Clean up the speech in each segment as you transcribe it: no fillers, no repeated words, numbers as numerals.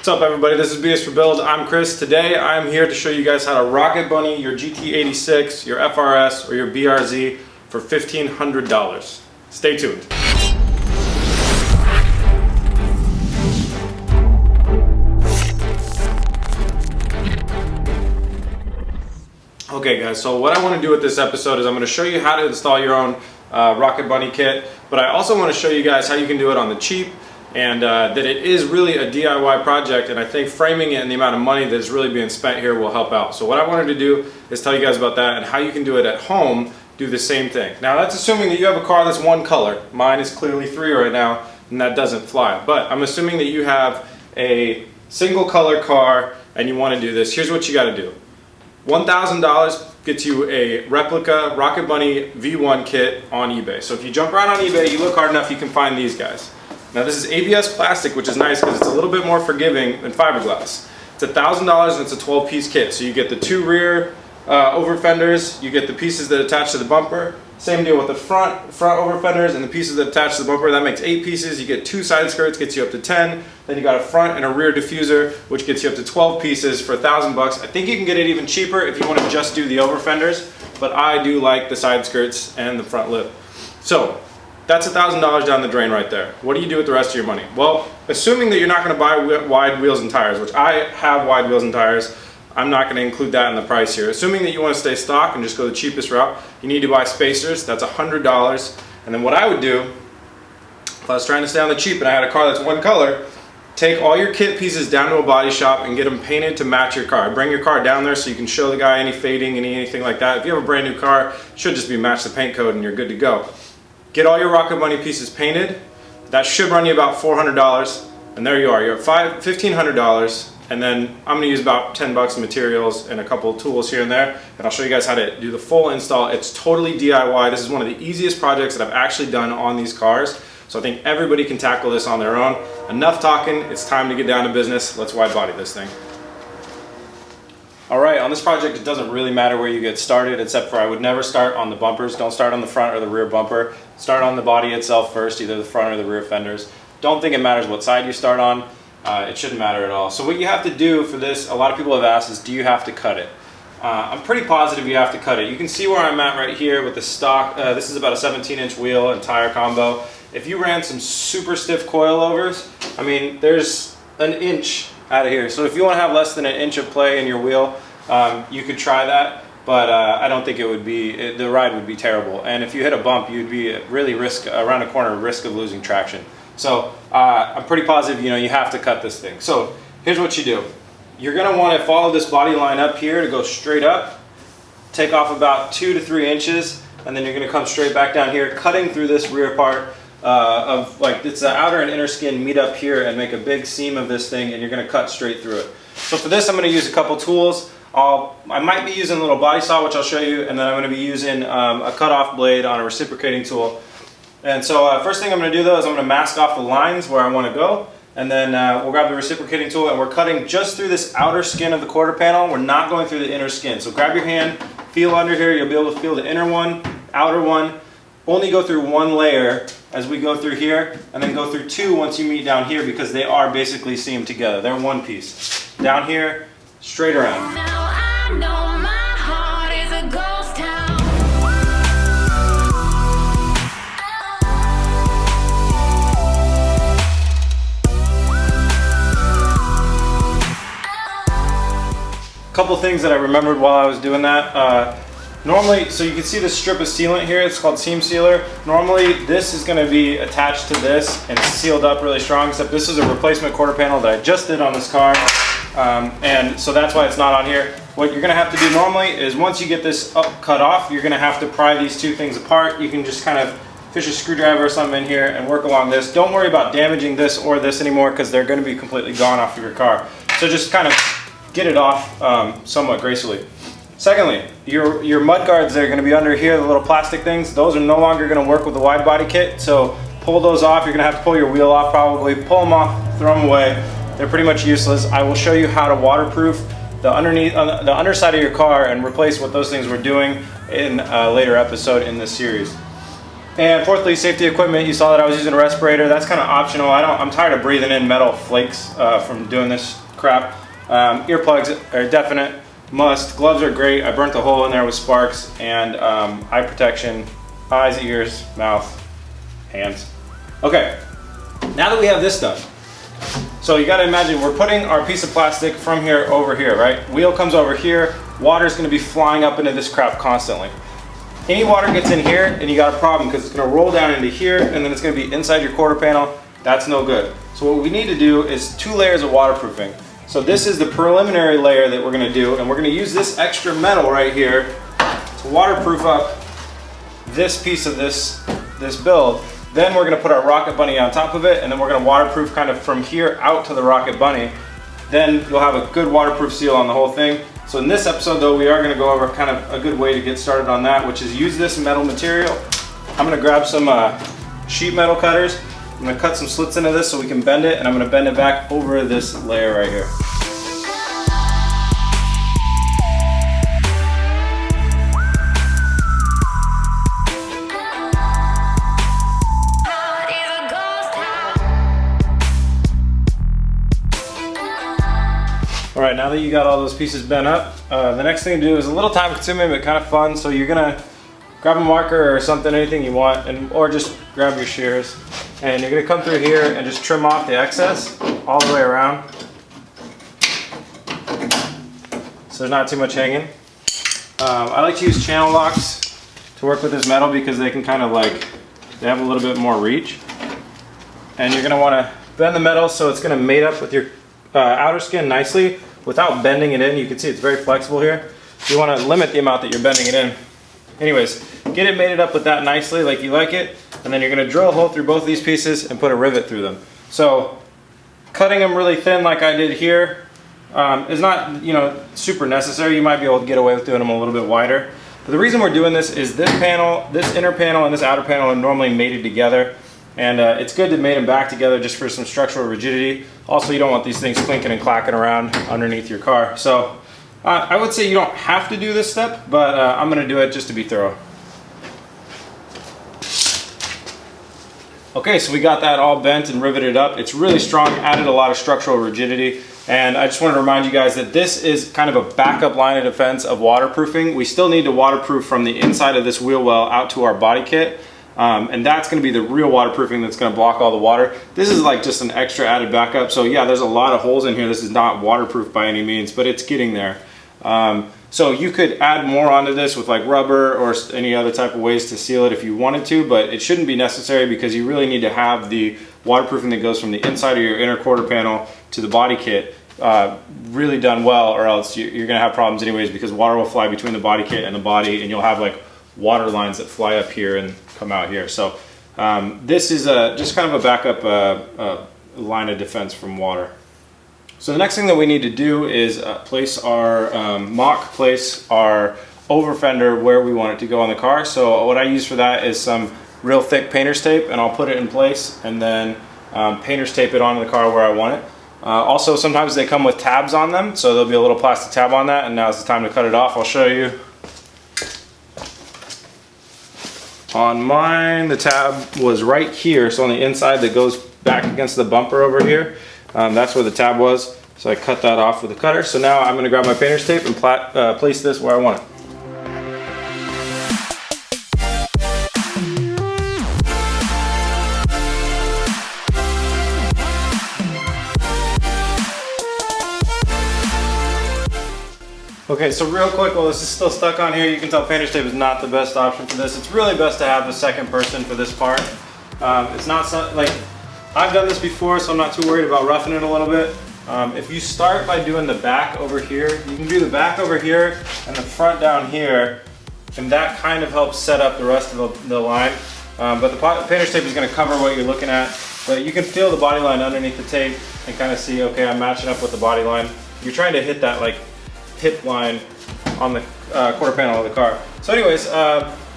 What's up everybody, this is BS for Build. I'm Chris. Today I'm here to show you guys how to rocket bunny your GT86, your FRS, or your BRZ for $1,500. Stay tuned. Okay guys, so what I want to do with this episode is I'm going to show you how to install your own rocket bunny kit, but I also want to show you guys how you can do it on the cheap, and that it is really a DIY project, and I think framing it and the amount of money that is really being spent here will help out. So what I wanted to do is tell you guys about that and how you can do it at home, do the same thing. Now that's assuming that you have a car that's one color. Mine is clearly three right now, and that doesn't fly. But I'm assuming that you have a single color car and you want to do this. Here's what you got to do. $1,000 gets you a replica Rocket Bunny V1 kit on eBay. So if you jump around on eBay, you look hard enough, you can find these guys. Now this is ABS plastic, which is nice because it's a little bit more forgiving than fiberglass. It's $1,000 and it's a 12-piece kit. So you get the two rear over fenders, you get the pieces that attach to the bumper. Same deal with the front over fenders and the pieces that attach to the bumper. That makes 8 pieces. You get 2 side skirts, gets you up to 10. Then you got a front and a rear diffuser, which gets you up to 12 pieces for $1,000 bucks. I think you can get it even cheaper if you want to just do the over fenders, but I do like the side skirts and the front lip. So that's $1,000 down the drain right there. What do you do with the rest of your money? Well, assuming that you're not going to buy wide wheels and tires, which I have wide wheels and tires, I'm not going to include that in the price here. Assuming that you want to stay stock and just go the cheapest route, you need to buy spacers. That's $100. And then what I would do, if I was trying to stay on the cheap and I had a car that's one color, take all your kit pieces down to a body shop and get them painted to match your car. Bring your car down there so you can show the guy any fading, anything like that. If you have a brand new car, it should just be match the paint code and you're good to go. Get all your Rocket Bunny pieces painted. That should run you about $400. And there you are, you're at $1,500. And then I'm going to use about 10 bucks in materials and a couple of tools here and there, and I'll show you guys how to do the full install. It's totally DIY. This is one of the easiest projects that I've actually done on these cars, so I think everybody can tackle this on their own. Enough talking, it's time to get down to business. Let's wide body this thing. Alright, on this project it doesn't really matter where you get started, except for I would never start on the bumpers. Don't start on the front or the rear bumper. Start on the body itself first, either the front or the rear fenders. Don't think it matters what side you start on. It shouldn't matter at all. So what you have to do for this, a lot of people have asked, is do you have to cut it? I'm pretty positive you have to cut it. You can see where I'm at right here with the stock. This is about a 17-inch wheel and tire combo. If you ran some super stiff coilovers, I mean, there's an inch out of here. So if you want to have less than an inch of play in your wheel, you could try that. But I don't think it would be, the ride would be terrible. And if you hit a bump, you'd be really around a corner, risk of losing traction. So I'm pretty positive, you have to cut this thing. So here's what you do. You're going to want to follow this body line up here to go straight up, take off about 2 to 3 inches, and then you're going to come straight back down here, cutting through this rear part of, like, it's the outer and inner skin meet up here and make a big seam of this thing, and you're going to cut straight through it. So for this I'm going to use a couple tools. I might be using a little body saw, which I'll show you, and then I'm going to be using a cut-off blade on a reciprocating tool. And so first thing I'm going to do though is I'm going to mask off the lines where I want to go, and then we'll grab the reciprocating tool and we're cutting just through this outer skin of the quarter panel. We're not going through the inner skin. So grab your hand, feel under here, you'll be able to feel the inner one, outer one. Only go through one layer as we go through here, and then go through 2 once you meet down here, because they are basically seamed together. They're one piece. Down here, straight around. Now I know my heart is a ghost town. Couple things that I remembered while I was doing that. Normally, so you can see this strip of sealant here, it's called seam sealer. Normally this is going to be attached to this and sealed up really strong, except this is a replacement quarter panel that I just did on this car, and so that's why it's not on here. What you're going to have to do normally is once you get this cut off, you're going to have to pry these two things apart. You can just kind of fish a screwdriver or something in here and work along this. Don't worry about damaging this or this anymore, because they're going to be completely gone off of your car. So just kind of get it off somewhat gracefully. Secondly, your mud guards that are going to be under here, the little plastic things, those are no longer going to work with the wide body kit, so pull those off. You're going to have to pull your wheel off probably, pull them off, throw them away. They're pretty much useless. I will show you how to waterproof the underside of your car and replace what those things were doing in a later episode in this series. And fourthly, safety equipment. You saw that I was using a respirator. That's kind of optional. I'm tired of breathing in metal flakes from doing this crap. Earplugs are definite must. Gloves are great. I burnt a hole in there with sparks. And eye protection, eyes, ears, mouth, hands. Okay, now that we have this done, so you got to imagine we're putting our piece of plastic from here over here, right? Wheel comes over here. Water is going to be flying up into this crap constantly. Any water gets in here and you got a problem because it's going to roll down into here and then it's going to be inside your quarter panel. That's no good. So what we need to do is 2 layers of waterproofing. So this is the preliminary layer that we're going to do, and we're going to use this extra metal right here to waterproof up this piece of this build. Then we're going to put our Rocket Bunny on top of it, and then we're going to waterproof kind of from here out to the Rocket Bunny. Then you'll have a good waterproof seal on the whole thing. So in this episode though, we are going to go over kind of a good way to get started on that, which is use this metal material. I'm going to grab some sheet metal cutters. I'm going to cut some slits into this so we can bend it, and I'm going to bend it back over this layer right here. All right, now that you got all those pieces bent up, the next thing to do is a little time consuming but kind of fun. So you're gonna grab a marker or something, anything you want, or just grab your shears. And you're gonna come through here and just trim off the excess all the way around. So there's not too much hanging. I like to use channel locks to work with this metal because they can kind of they have a little bit more reach. And you're gonna wanna bend the metal so it's gonna mate up with your outer skin nicely without bending it in. You can see it's very flexible here. You want to limit the amount that you're bending it in. Anyways, get it mated up with that nicely like you like it, and then you're going to drill a hole through both of these pieces and put a rivet through them. So cutting them really thin like I did here is not super necessary. You might be able to get away with doing them a little bit wider. But the reason we're doing this is this panel, this inner panel and this outer panel are normally mated together. And it's good to mate them back together just for some structural rigidity. Also, you don't want these things clinking and clacking around underneath your car. So I would say you don't have to do this step, but I'm going to do it just to be thorough. Okay, so we got that all bent and riveted up. It's really strong, added a lot of structural rigidity. And I just want to remind you guys that this is kind of a backup line of defense of waterproofing. We still need to waterproof from the inside of this wheel well out to our body kit. And that's going to be the real waterproofing that's going to block all the water. This is like just an extra added backup. So yeah, there's a lot of holes in here. This is not waterproof by any means, but it's getting there. So you could add more onto this with like rubber or any other type of ways to seal it if you wanted to, but it shouldn't be necessary because you really need to have the waterproofing that goes from the inside of your inner quarter panel to the body kit really done well, or else you're going to have problems anyways because water will fly between the body kit and the body, and you'll have like water lines that fly up here and come out here. So this is just kind of a backup line of defense from water. So the next thing that we need to do is place our place our over fender where we want it to go on the car. So what I use for that is some real thick painter's tape, and I'll put it in place and then painter's tape it onto the car where I want it. Also, sometimes they come with tabs on them, so there'll be a little plastic tab on that, and now's the time to cut it off. I'll show you. On mine, the tab was right here, so on the inside that goes back against the bumper over here, that's where the tab was. So I cut that off with a cutter. So now I'm going to grab my painter's tape and place this where I want it. Okay, so real quick, while this is still stuck on here, you can tell painter's tape is not the best option for this. It's really best to have a second person for this part. It's not like, I've done this before, so I'm not too worried about roughing it a little bit. If you start by doing the back over here, you can do the back over here and the front down here, and that kind of helps set up the rest of the line. But the painter's tape is going to cover what you're looking at, but you can feel the body line underneath the tape and kind of see, okay, I'm matching up with the body line. You're trying to hit that like hip line on the quarter panel of the car. So anyways,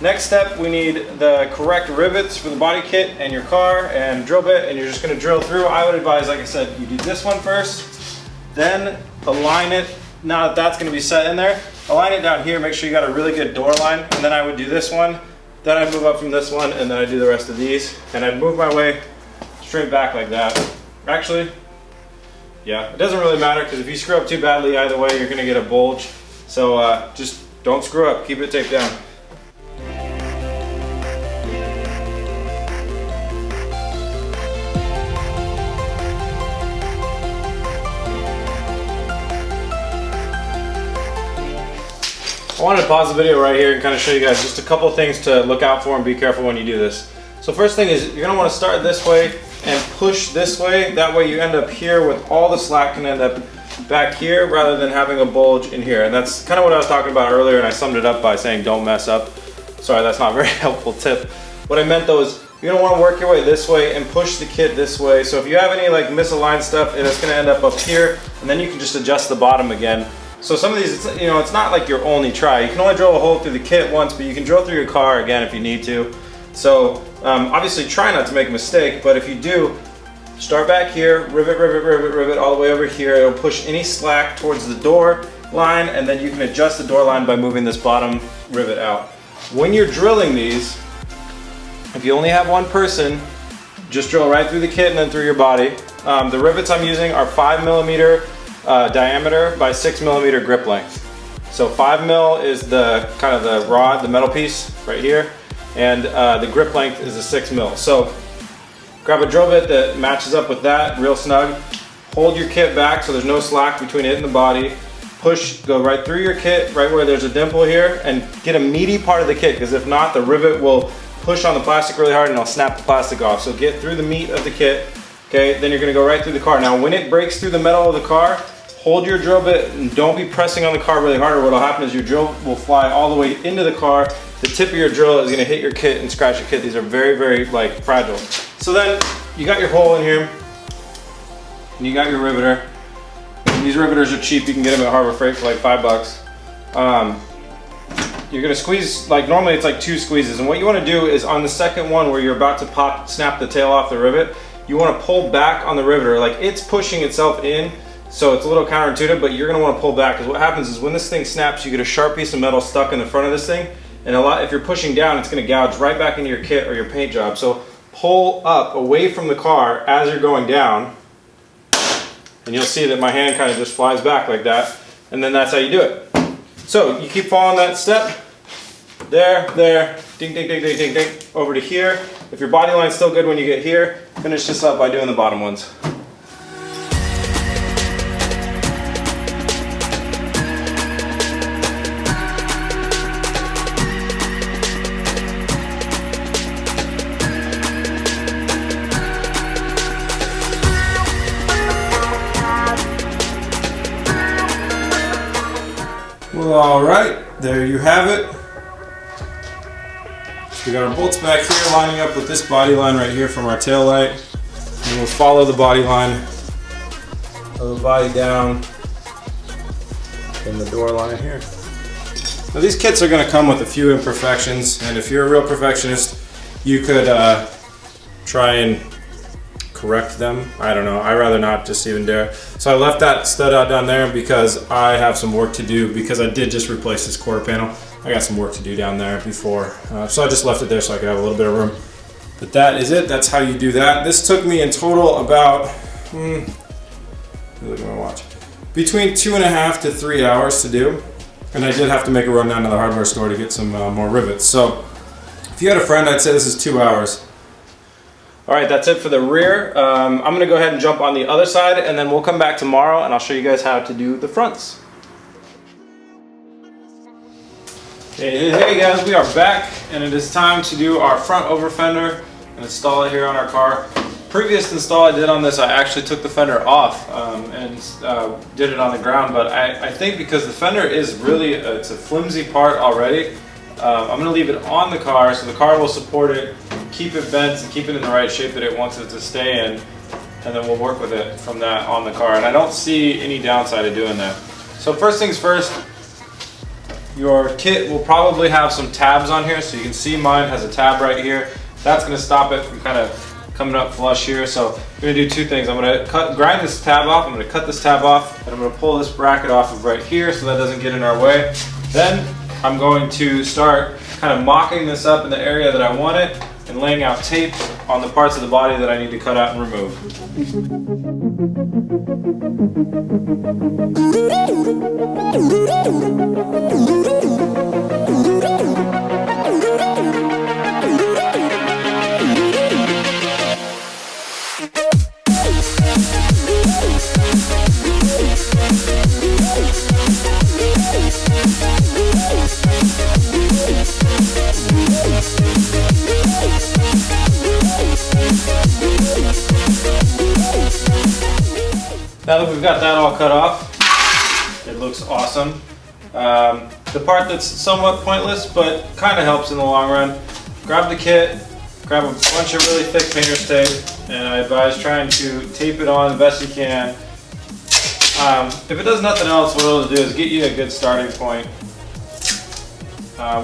next step, we need the correct rivets for the body kit and your car and drill bit, and you're just going to drill through. I would advise, like I said, you do this one first, then align it. Now that that's going to be set in there, align it down here, make sure you got a really good door line, and then I would do this one Then I move up from this one, and then I do the rest of these. And I move my way straight back like that. Actually, yeah, it doesn't really matter because if you screw up too badly either way, you're gonna get a bulge. So just don't screw up, keep it taped down. I wanted to pause the video right here and kind of show you guys just a couple things to look out for and be careful when you do this. So first thing is you're going to want to start this way and push this way. That way you end up here with all the slack can end up back here rather than having a bulge in here. And that's kind of what I was talking about earlier, and I summed it up by saying don't mess up. Sorry, that's not a very helpful tip. What I meant though is you're going to want to work your way this way and push the kit this way. So if you have any like misaligned stuff, it's going to end up here, and then you can just adjust the bottom again. So some of these, it's not like your only try. You can only drill a hole through the kit once, but you can drill through your car again if you need to. So obviously try not to make a mistake, but if you do, start back here, rivet, rivet, rivet, rivet all the way over here. It'll push any slack towards the door line, and then you can adjust the door line by moving this bottom rivet out. When you're drilling these, if you only have one person, just drill right through the kit and then through your body. The rivets I'm using are 5mm diameter by 6mm grip length. So 5mm is the kind of the rod, the metal piece right here, and the grip length is a 6mm. So grab a drill bit that matches up with that, real snug. Hold your kit back so there's no slack between it and the body. Push, go right through your kit, right where there's a dimple here, and get a meaty part of the kit, because if not, the rivet will push on the plastic really hard and it'll snap the plastic off. So get through the meat of the kit. Okay, then you're gonna go right through the car. Now when it breaks through the metal of the car, hold your drill bit and don't be pressing on the car really hard, or what'll happen is your drill will fly all the way into the car. The tip of your drill is gonna hit your kit and scratch your kit. These are very, very like fragile. So then you got your hole in here and you got your riveter. And these riveters are cheap. You can get them at Harbor Freight for like $5. You're gonna squeeze, like normally it's like 2 squeezes, and what you wanna do is on the second one where you're about to snap the tail off the rivet, you want to pull back on the riveter, like it's pushing itself in, so it's a little counterintuitive, but you're going to want to pull back, because what happens is when this thing snaps, you get a sharp piece of metal stuck in the front of this thing, and if you're pushing down, it's going to gouge right back into your kit or your paint job. So pull up away from the car as you're going down, and you'll see that my hand kind of just flies back like that, and then that's how you do it. So you keep following that step, there, ding, ding, ding, ding, ding, ding, over to here. If your body line's still good when you get here, finish this up by doing the bottom ones. Well, all right, there you have it. We got our bolts back here lining up with this body line right here from our tail light. And we'll follow the body line of the body down in the door line here. Now these kits are going to come with a few imperfections, and if you're a real perfectionist, you could try and correct them. I don't know, I'd rather not just even dare. So I left that stud out down there because I have some work to do, because I did just replace this quarter panel. I got some work to do down there before, so I just left it there so I could have a little bit of room. But that is it, that's how you do that. This took me in total about, look at my watch, between 2.5 to 3 hours to do. And I did have to make a run down to the hardware store to get some more rivets. So if you had a friend, I'd say this is 2 hours. All right, that's it for the rear. I'm gonna go ahead and jump on the other side, and then we'll come back tomorrow and I'll show you guys how to do the fronts. Hey guys, we are back, and it is time to do our front over fender and install it here on our car. Previous install I did on this, I actually took the fender off and did it on the ground, but I think because the fender is really, it's a flimsy part already, I'm going to leave it on the car so the car will support it, keep it bent, and keep it in the right shape that it wants it to stay in, and then we'll work with it from that on the car. And I don't see any downside of doing that. So first things first, your kit will probably have some tabs on here, so you can see mine has a tab right here. That's going to stop it from kind of coming up flush here. So I'm going to do 2 things. I'm going to grind this tab off, I'm going to cut this tab off, and I'm going to pull this bracket off of right here so that doesn't get in our way. Then I'm going to start kind of mocking this up in the area that I want it and laying out tape on the parts of the body that I need to cut out and remove. Now that we've got that all cut off, it looks awesome. The part that's somewhat pointless but kind of helps in the long run, grab the kit, grab a bunch of really thick painter's tape, and I advise trying to tape it on the best you can. If it does nothing else, what it'll do is get you a good starting point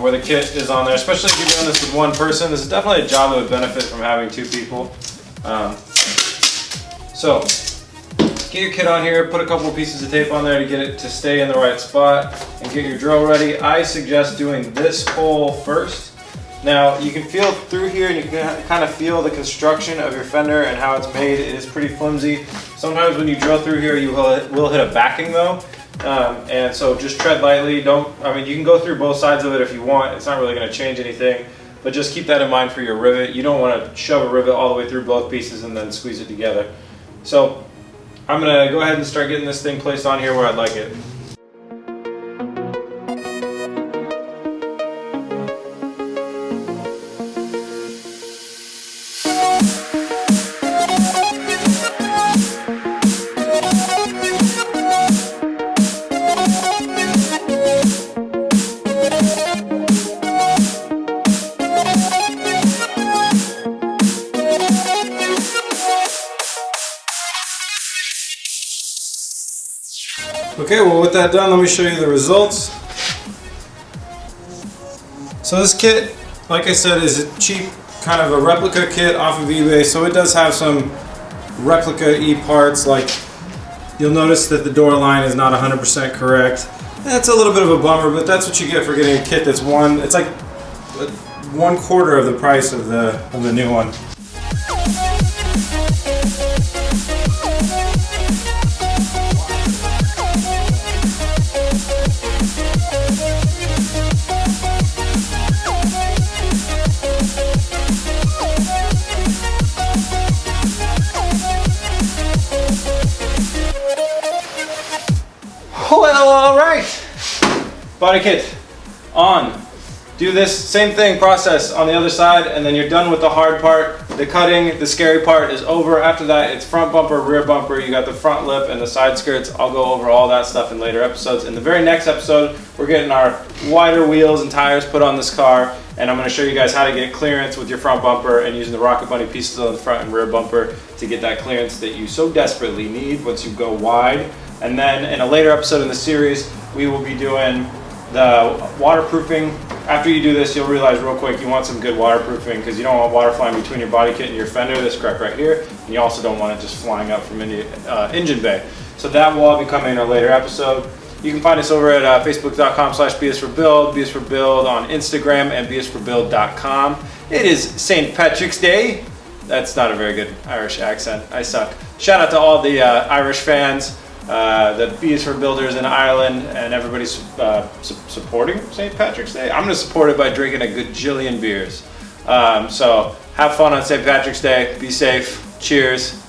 where the kit is on there, especially if you're doing this with one person. This is definitely a job that would benefit from having two people. So get your kit on here, put a couple pieces of tape on there to get it to stay in the right spot, and get your drill ready. I suggest doing this hole first. Now you can feel through here and you can kind of feel the construction of your fender and how it's made. It is pretty flimsy. Sometimes when you drill through here you will hit a backing though. And so just tread lightly. You can go through both sides of it if you want. It's not really going to change anything, but just keep that in mind for your rivet. You don't want to shove a rivet all the way through both pieces and then squeeze it together. So I'm going to go ahead and start getting this thing placed on here where I'd like it. Okay, well with that done, let me show you the results. So this kit, like I said, is a cheap kind of a replica kit off of eBay, so it does have some replica-y parts, like you'll notice that the door line is not 100% correct. That's a little bit of a bummer, but that's what you get for getting a kit that's it's like 1/4 of the price of the new one. Well, alright! Body kit on. Do this same thing, process on the other side, and then you're done with the hard part. The cutting, the scary part is over. After that, it's front bumper, rear bumper. You got the front lip and the side skirts. I'll go over all that stuff in later episodes. In the very next episode, we're getting our wider wheels and tires put on this car, and I'm going to show you guys how to get clearance with your front bumper and using the Rocket Bunny pieces on the front and rear bumper to get that clearance that you so desperately need once you go wide. And then in a later episode in the series, we will be doing the waterproofing. After you do this, you'll realize real quick you want some good waterproofing because you don't want water flying between your body kit and your fender, this crack right here, and you also don't want it just flying up from engine bay. So that will all be coming in a later episode. You can find us over at facebook.com/bsforbuild, bsforbuild on Instagram, and bsforbuild.com. It is St. Patrick's Day. That's not a very good Irish accent. I suck. Shout out to all the Irish fans. The B is for Builders in Ireland, and everybody's supporting St. Patrick's Day. I'm going to support it by drinking a gajillion beers. So have fun on St. Patrick's Day. Be safe. Cheers.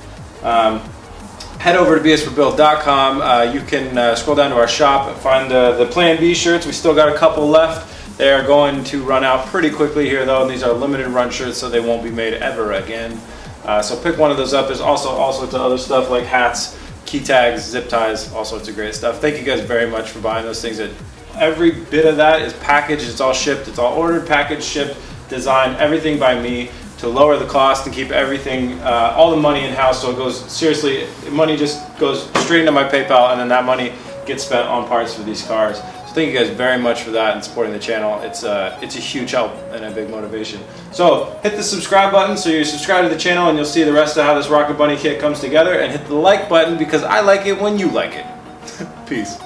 Head over to bsforbuild.com. You can scroll down to our shop and find the Plan B shirts. We still got a couple left. They are going to run out pretty quickly here, though, and these are limited run shirts, so they won't be made ever again. So pick one of those up. There's also all sorts of other stuff like hats, key tags, zip ties, all sorts of great stuff. Thank you guys very much for buying those things. Every bit of that is packaged, it's all shipped, it's all ordered, packaged, shipped, designed, everything by me to lower the cost and keep everything, all the money in-house. So it goes, seriously, money just goes straight into my PayPal, and then that money gets spent on parts for these cars. So thank you guys very much for that and supporting the channel. It's a huge help and a big motivation. So hit the subscribe button so you're subscribed to the channel, and you'll see the rest of how this Rocket Bunny kit comes together, and hit the like button because I like it when you like it. Peace.